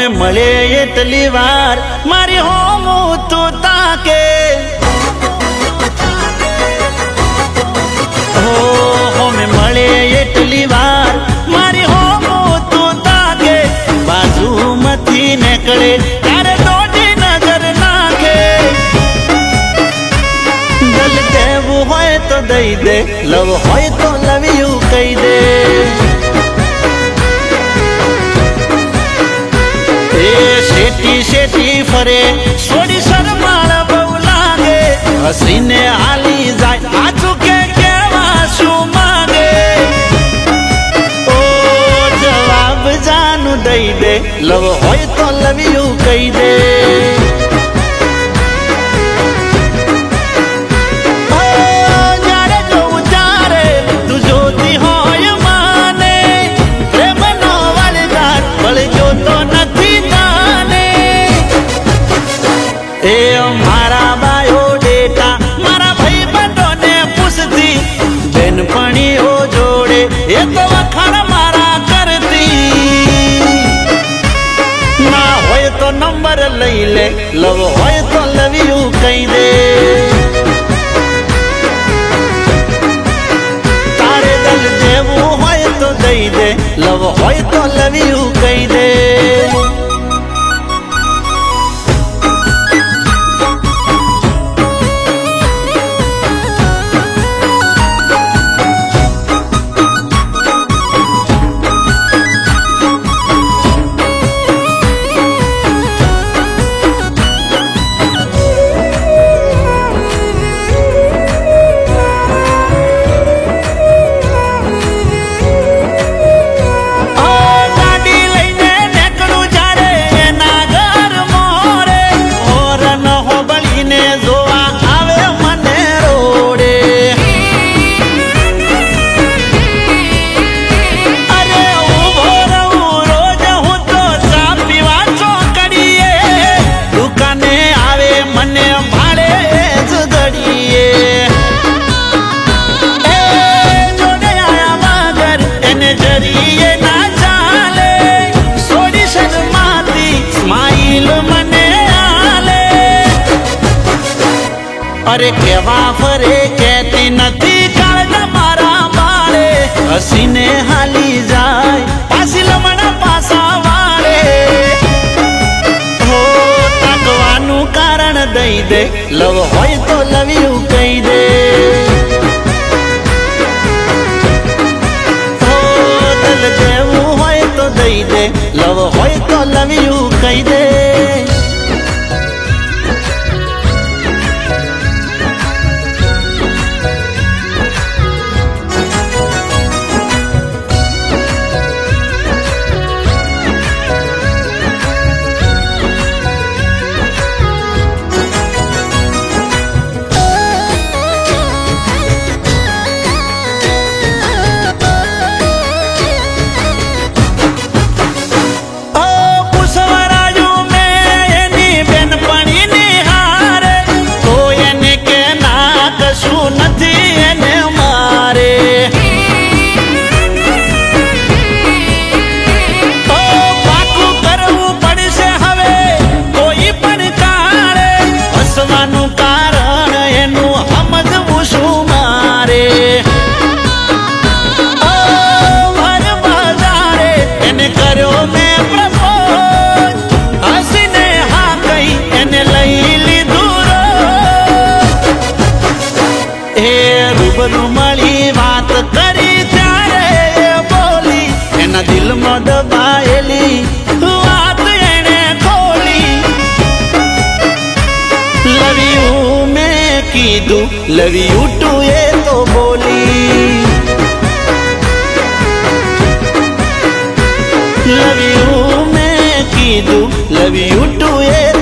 હોમે મળે એટલી વાર મારી હોમ તું તાકે હોમે મળે એટલી વાર મારી હોમ તું તાકે બાજુમાંથી નીકળે ત્યારે દોડી નજર નાખે દલ દેવું હોય તો દઈ દે લવ હોય તો લવ્યું કહી દે શેટી શેટી ફરે છોડી શરમાળ બહુ લાગે હસીને હાલી જાય આ ચૂકે કેવા શું માગે ઓ જવાબ જાનું દઈ દે લવ હોય તો લવ્યું કહી દે જ્યારે જોઉં ત્યારે તું જોતી હોય માને પ્રેમનો વળગાર વળગ્યો તો નથી એ મારા બાયો ડેટા મારા ભાઈ બંધોને પૂછતી બેનપણીઓ જોડે એ તો વખાણ મારા કરતી ના હોય તો નંબર લઈ લે લવ હોય તો લવ્યું કહી દે તારે દલ દેવું હોય તો દઈ દે લવ હોય તો લવ્યું કહી દે અરે કેવા ફરે કેતી નથી કાળજા મારા બાળે હસીને હાલી જાય પાછી લમણા પાસા વાળે હો તાકવાનું કારણ દઈ દે લવ હોય તો લવ્યું કહી દે હો દલ દેવું હોય તો દઈ દે લવ હોય તો લવ્યું કહી દે મળી વાત કરી ત્યારે બોલી એના દિલમાં દબાયેલી વાત એને ખોલી લવ યુ મેં કીધું લવ યુ ટુ એ તો બોલી લવ યુ મેં કીધું લવ યુ ટુ એ